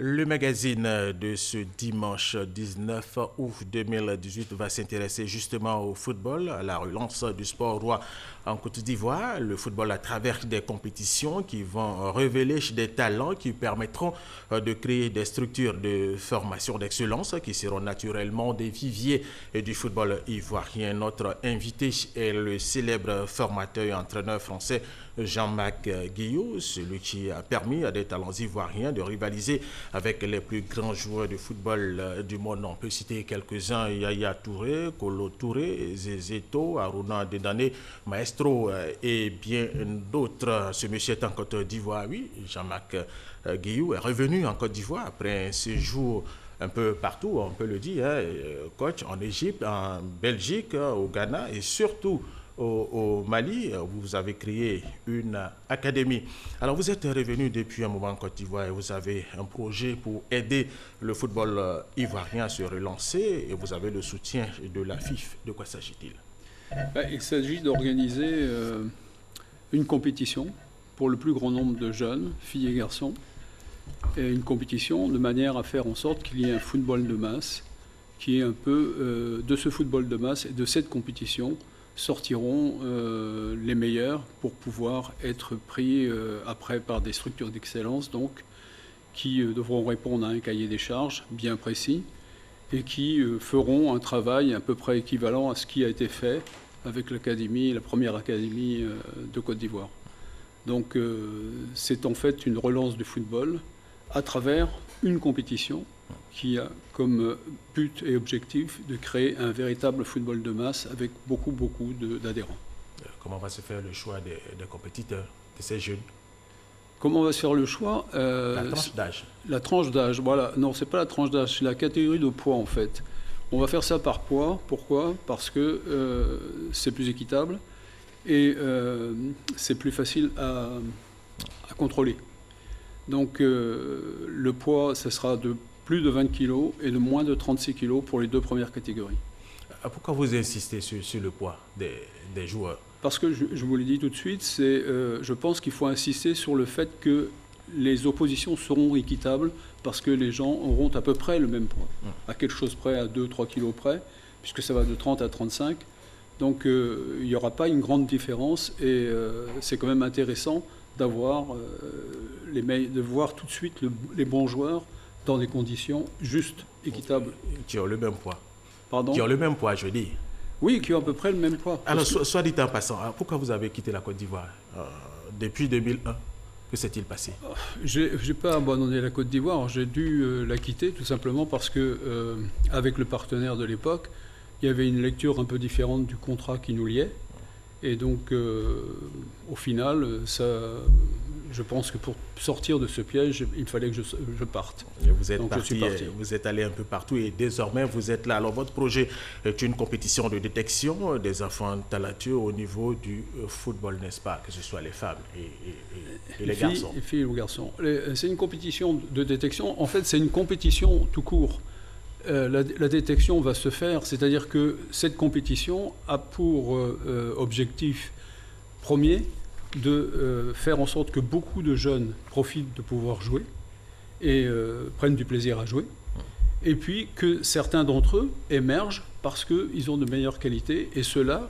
Le magazine de ce dimanche 19 août 2018 va s'intéresser justement au football, à la relance du sport roi en Côte d'Ivoire. Le football à travers des compétitions qui vont révéler des talents qui permettront de créer des structures de formation d'excellence qui seront naturellement des viviers du football ivoirien. Notre invité est le célèbre formateur et entraîneur français Jean-Marc Guillou, celui qui a permis à des talents ivoiriens de rivaliser avec les plus grands joueurs de football du monde. On peut citer quelques-uns: Yaya Touré, Kolo Touré, Zézéto, Aruna Dedane, Maestro et bien d'autres. Ce monsieur est en Côte d'Ivoire, oui. Jean-Marc Guillou est revenu en Côte d'Ivoire après un séjour un peu partout, on peut le dire, coach, en Égypte, en Belgique, au Ghana et surtout au Mali. Vous avez créé une académie. Alors vous êtes revenu depuis un moment en Côte d'Ivoire et vous avez un projet pour aider le football ivoirien à se relancer et vous avez le soutien de la FIF. De quoi s'agit-il? Il s'agit d'organiser une compétition pour le plus grand nombre de jeunes, filles et garçons, et une compétition de manière à faire en sorte qu'il y ait un football de masse, qui est un peu de ce football de masse et de cette compétition sortiront les meilleurs pour pouvoir être pris après par des structures d'excellence, donc qui devront répondre à un cahier des charges bien précis et qui feront un travail à peu près équivalent à ce qui a été fait avec l'académie, la première académie de Côte d'Ivoire. Donc c'est en fait une relance du football à travers une compétition qui a comme but et objectif de créer un véritable football de masse avec beaucoup d'adhérents. Comment va se faire le choix des compétiteurs, de ces jeunes? Comment va se faire le choix? La tranche d'âge. La tranche d'âge, voilà. Non, c'est pas la tranche d'âge, c'est la catégorie de poids en fait. On va faire ça par poids. Pourquoi? Parce que c'est plus équitable et c'est plus facile à contrôler. Donc le poids, ce sera de plus de 20 kg et de moins de 36 kg pour les deux premières catégories. Pourquoi vous insistez sur le poids des joueurs? Parce que je vous l'ai dit tout de suite, je pense qu'il faut insister sur le fait que les oppositions seront équitables parce que les gens auront à peu près le même poids, à quelque chose près, à 2-3 kg près, puisque ça va de 30 à 35. Donc il n'y aura pas une grande différence et c'est quand même intéressant de voir tout de suite les bons joueurs dans des conditions justes, équitables. Qui ont le même poids. Pardon? Qui ont le même poids, je dis. Oui, qui ont à peu près le même poids. Alors, soit dit en passant, pourquoi vous avez quitté la Côte d'Ivoire depuis 2001? Que s'est-il passé? Je n'ai pas abandonné la Côte d'Ivoire, j'ai dû la quitter tout simplement parce que, avec le partenaire de l'époque, il y avait une lecture un peu différente du contrat qui nous liait. Et donc, au final, je pense que pour sortir de ce piège, il fallait que je parte. Et vous êtes donc, parti, vous êtes allé un peu partout et désormais vous êtes là. Alors, votre projet est une compétition de détection des enfants talentueux au niveau du football, n'est-ce pas? Que ce soit les femmes et les garçons. Les filles et les garçons. C'est une compétition de détection. En fait, c'est une compétition tout court. La détection va se faire, c'est-à-dire que cette compétition a pour objectif premier de faire en sorte que beaucoup de jeunes profitent de pouvoir jouer et prennent du plaisir à jouer, et puis que certains d'entre eux émergent parce qu'ils ont de meilleures qualités, et cela,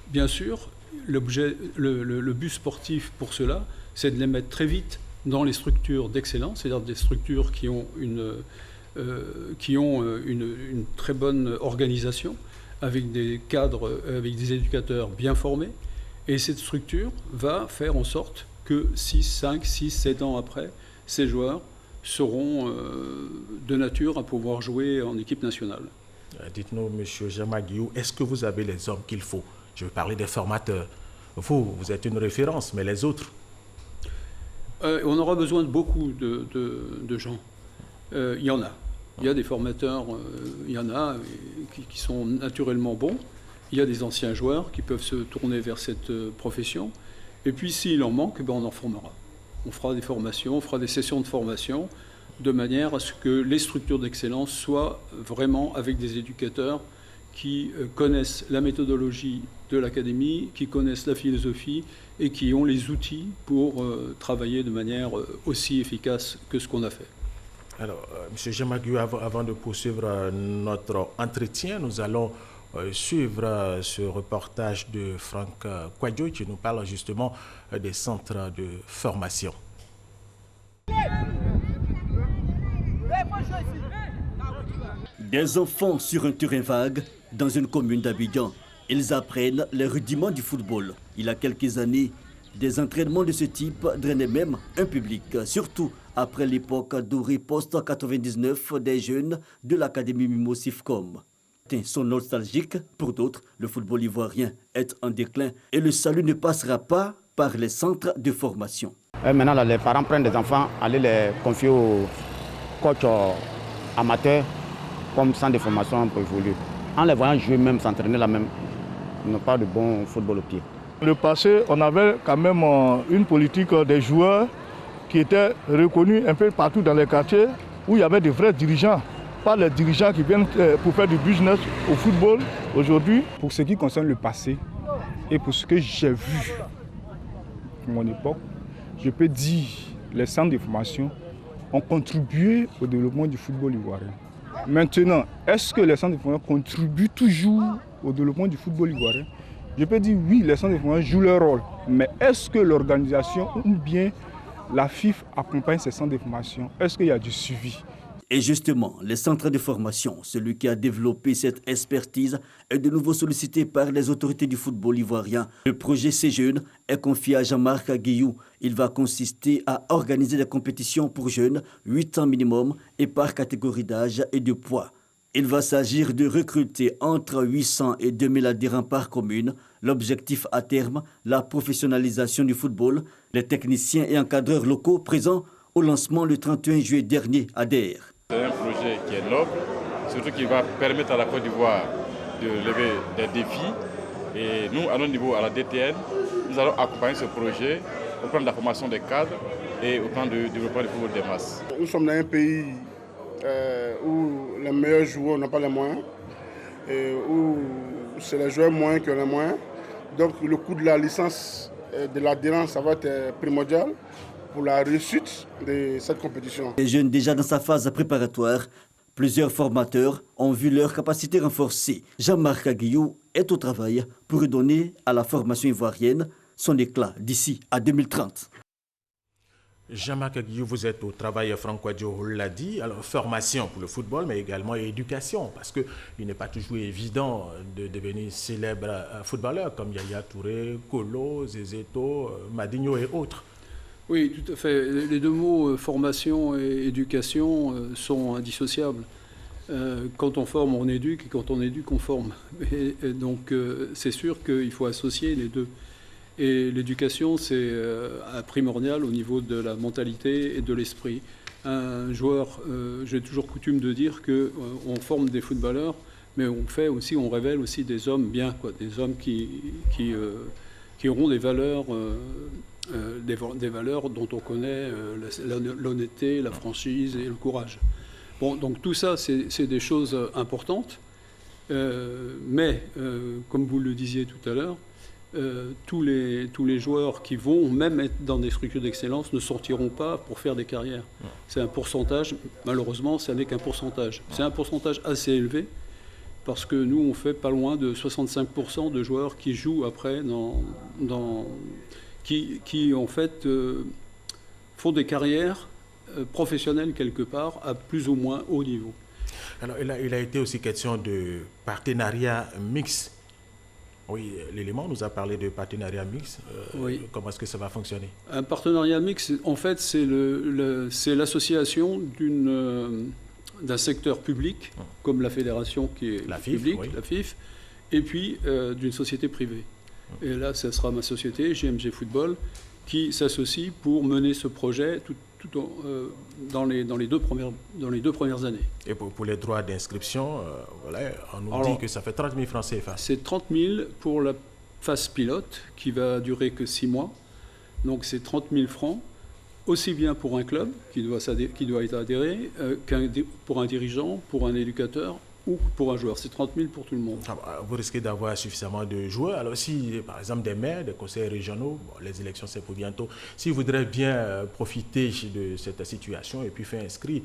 bien sûr, le but sportif pour cela, c'est de les mettre très vite dans les structures d'excellence, c'est-à-dire des structures qui ont une très bonne organisation, avec des cadres, avec des éducateurs bien formés. Et cette structure va faire en sorte que 5, 6, 7 ans après, ces joueurs seront de nature à pouvoir jouer en équipe nationale. Dites-nous, M. Jean-Marc Guillou, est-ce que vous avez les hommes qu'il faut? Je veux parler des formateurs. Vous êtes une référence, mais les autres? On aura besoin de beaucoup de gens. Il y en a. Il y a des formateurs, il y en a qui sont naturellement bons. Il y a des anciens joueurs qui peuvent se tourner vers cette profession. Et puis, s'il en manque, on en formera. On fera des formations, on fera des sessions de formation, de manière à ce que les structures d'excellence soient vraiment avec des éducateurs qui connaissent la méthodologie de l'académie, qui connaissent la philosophie et qui ont les outils pour travailler de manière aussi efficace que ce qu'on a fait. Alors, M. Jamaguiou, avant de poursuivre notre entretien, nous allons suivre ce reportage de Franck Kouadio qui nous parle justement des centres de formation. Des enfants sur un terrain vague dans une commune d'Abidjan. Ils apprennent les rudiments du football. Il y a quelques années, des entraînements de ce type drainaient même un public, surtout après l'époque dorée post-99 des jeunes de l'Académie Mimo Sifcom. Sont nostalgiques, pour d'autres, le football ivoirien est en déclin et le salut ne passera pas par les centres de formation. Maintenant, là, les parents prennent des enfants, aller les confier aux coachs amateurs comme centre de formation pour évoluer. En les voyant jouer, même s'entraîner là même, ils n'ont pas de bon football au pied. Le passé, on avait quand même une politique des joueurs qui était reconnue un peu partout dans les quartiers où il y avait de vrais dirigeants. Pas les dirigeants qui viennent pour faire du business au football aujourd'hui. Pour ce qui concerne le passé et pour ce que j'ai vu à mon époque, je peux dire que les centres de formation ont contribué au développement du football ivoirien. Maintenant, est-ce que les centres de formation contribuent toujours au développement du football ivoirien? Je peux dire oui, les centres de formation jouent leur rôle, mais est-ce que l'organisation ou bien la FIF accompagne ces centres de formation? Est-ce qu'il y a du suivi? Et justement, les centres de formation, celui qui a développé cette expertise, est de nouveau sollicité par les autorités du football ivoirien. Le projet C-Jeunes est confié à Jean-Marc Aguillou. Il va consister à organiser des compétitions pour jeunes, 8 ans minimum, et par catégorie d'âge et de poids. Il va s'agir de recruter entre 800 et 2000 adhérents par commune. L'objectif à terme, la professionnalisation du football. Les techniciens et encadreurs locaux présents au lancement le 31 juillet dernier à Der. C'est un projet qui est noble, surtout qui va permettre à la Côte d'Ivoire de lever des défis. Et nous, à notre niveau, à la DTN, nous allons accompagner ce projet au plan de la formation des cadres et au plan du développement du football des masses. Nous sommes dans un pays où les meilleurs joueurs n'ont pas les moyens, et où c'est les joueurs moyens qui ont les moyens. Donc le coût de la licence et de l'adhérence, ça va être primordial pour la réussite de cette compétition. Les jeunes déjà dans sa phase préparatoire, plusieurs formateurs ont vu leur capacité renforcée. Jean-Marc Aguillou est au travail pour redonner à la formation ivoirienne son éclat d'ici à 2030. Jean-Marc Aguillou, vous êtes au travail, Franck Kouadio l'a dit. Alors, formation pour le football, mais également éducation, parce qu'il n'est pas toujours évident de devenir célèbre footballeur comme Yaya Touré, Kolo, Zezeto, Madinho et autres. Oui, tout à fait. Les deux mots formation et éducation sont indissociables. Quand on forme, on éduque, et quand on éduque, on forme. Et donc, c'est sûr qu'il faut associer les deux. Et l'éducation, c'est primordial au niveau de la mentalité et de l'esprit. Un joueur, j'ai toujours coutume de dire qu'on forme des footballeurs, mais on révèle aussi des hommes bien, quoi, des hommes qui auront des valeurs. Des valeurs dont on connaît l'honnêteté, la franchise et le courage. Bon, donc tout ça, c'est des choses importantes, mais comme vous le disiez tout à l'heure, tous les joueurs qui vont même être dans des structures d'excellence ne sortiront pas pour faire des carrières. C'est un pourcentage, malheureusement, ça n'est qu'un pourcentage. C'est un pourcentage assez élevé, parce que nous, on fait pas loin de 65% de joueurs qui jouent après qui en fait font des carrières professionnelles quelque part à plus ou moins haut niveau. Alors il a été aussi question de partenariat mixte. Oui, l'élément nous a parlé de partenariat mixte. Oui. Comment est-ce que ça va fonctionner? Un partenariat mixte, en fait, c'est l'association d'un secteur public, comme la fédération qui est publique, oui. La FIF, et puis d'une société privée. Et là, ce sera ma société, JMG Football, qui s'associe pour mener ce projet dans les deux premières années. Et pour les droits d'inscription, voilà, on nous dit que ça fait 30 000 francs CFA. C'est 30 000 pour la phase pilote, qui va durer que 6 mois. Donc c'est 30 000 francs, aussi bien pour un club qui doit être adhéré, pour un dirigeant, pour un éducateur ou pour un joueur. C'est 30 000 pour tout le monde. Vous risquez d'avoir suffisamment de joueurs. Alors si, par exemple, des maires, des conseils régionaux, les élections c'est pour bientôt, s'ils voudraient bien profiter de cette situation et puis faire inscrire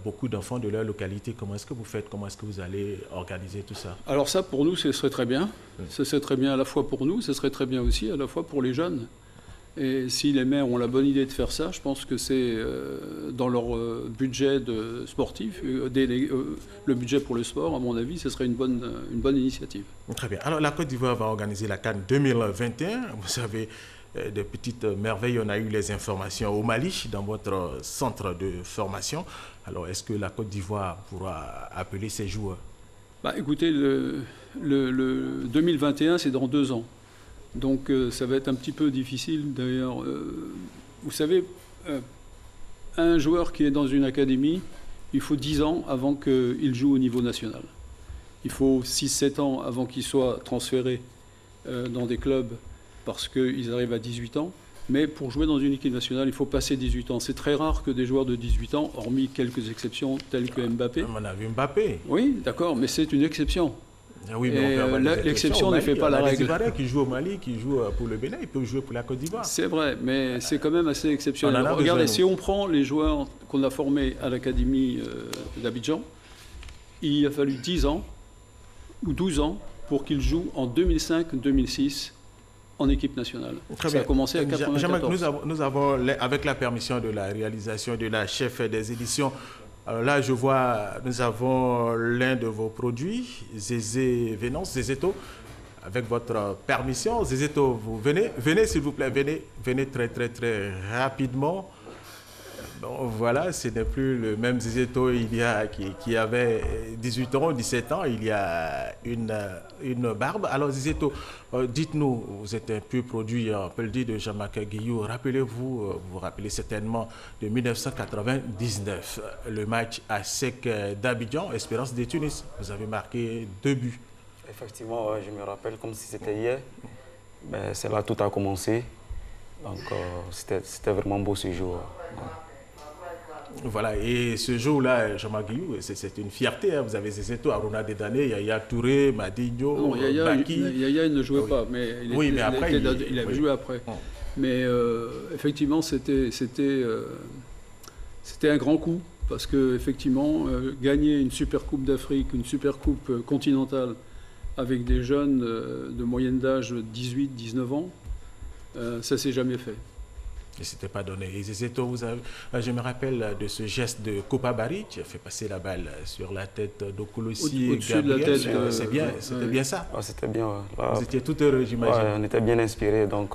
beaucoup d'enfants de leur localité, comment est-ce que vous faites? Comment est-ce que vous allez organiser tout ça? Alors ça, pour nous, ce serait très bien. Ce serait très bien à la fois pour nous, ce serait très bien aussi à la fois pour les jeunes. Et si les maires ont la bonne idée de faire ça, je pense que c'est dans leur budget sportif, le budget pour le sport, à mon avis, ce serait une bonne initiative. Très bien. Alors la Côte d'Ivoire va organiser la CAN 2021. Vous savez, de petites merveilles, on a eu les informations au Mali, dans votre centre de formation. Alors est-ce que la Côte d'Ivoire pourra appeler ses joueurs? Écoutez, le 2021, c'est dans 2 ans. Donc ça va être un petit peu difficile d'ailleurs. Vous savez, un joueur qui est dans une académie, il faut 10 ans avant qu'il joue au niveau national. Il faut 6-7 ans avant qu'il soit transféré dans des clubs parce qu'ils arrivent à 18 ans. Mais pour jouer dans une équipe nationale, il faut passer 18 ans. C'est très rare que des joueurs de 18 ans, hormis quelques exceptions telles que Mbappé. On a vu Mbappé. Oui, d'accord, mais c'est une exception. Oui, mais l'exception ne fait pas la règle. Les qui joue au Mali, qui joue pour le Bénin, ils peuvent jouer pour la Côte d'Ivoire. C'est vrai, mais c'est quand même assez exceptionnel. Regardez, si on prend les joueurs qu'on a formés à l'Académie d'Abidjan, il a fallu 10 ans ou 12 ans pour qu'ils jouent en 2005-2006 en équipe nationale. Ça a commencé à 1994. Nous avons, avec la permission de la réalisation de la chef des éditions, alors là, je vois, nous avons l'un de vos produits, Zézé Vénance, Zézéto. Avec votre permission, Zézéto, vous venez s'il vous plaît, venez très rapidement. Bon, voilà, ce n'est plus le même Zézéto qui avait 18 ans, 17 ans, il y a une barbe. Alors Zézéto, dites-nous, vous êtes un pur produit, on peut le dire, de Jean-Marc Guillou. Rappelez-vous, vous rappelez certainement de 1999, le match à sec d'Abidjan, Espérance de Tunis. Vous avez marqué 2 buts. Effectivement, je me rappelle comme si c'était hier. C'est là que tout a commencé. Donc c'était vraiment beau ce jour. Voilà, et ce jour-là, Jean-Marc Guillou, c'est une fierté. Hein. Vous avez Zézéto, Aruna Dedané, Yaya Touré, Madigno, Baki. Yaya il ne jouait pas, mais il avait joué après. Mais effectivement, c'était un grand coup, parce qu'effectivement, gagner une super coupe d'Afrique, une super coupe continentale, avec des jeunes de moyenne d'âge 18-19 ans, ça ne s'est jamais fait. Et c'était pas donné. Et Zézéto, je me rappelle de ce geste de Copa Barry, qui a fait passer la balle sur la tête d'Okolosi et Gabriel. C'était bien ça. C'était bien. Vous étiez tout heureux, j'imagine. On était bien inspirés. Donc,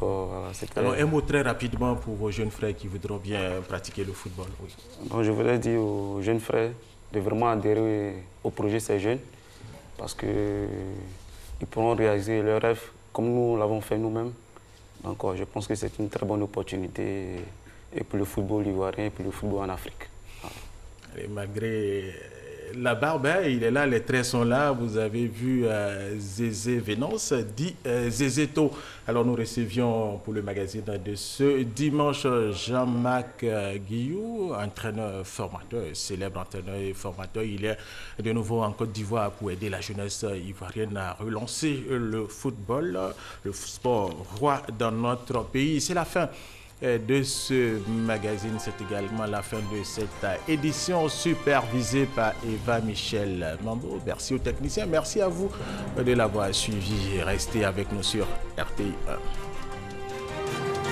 alors, un mot très rapidement pour vos jeunes frères qui voudront bien pratiquer le football. Oui. Donc, je voudrais dire aux jeunes frères de vraiment adhérer au projet Ces Jeunes, parce qu'ils pourront réaliser leurs rêves comme nous l'avons fait nous-mêmes. Donc je pense que c'est une très bonne opportunité et pour le football ivoirien et pour le football en Afrique. Et malgré la barbe, hein, il est là, les traits sont là. Vous avez vu Zézé Vénance, dit Zézéto. Alors nous recevions pour le magazine de ce dimanche Jean-Marc Guillou, entraîneur formateur, célèbre entraîneur et formateur. Il est de nouveau en Côte d'Ivoire pour aider la jeunesse ivoirienne à relancer le football, le sport roi dans notre pays. C'est la fin de ce magazine, c'est également la fin de cette édition supervisée par Eva Michel Mambo. Merci aux techniciens, merci à vous de l'avoir suivi. Restez avec nous sur RTI1.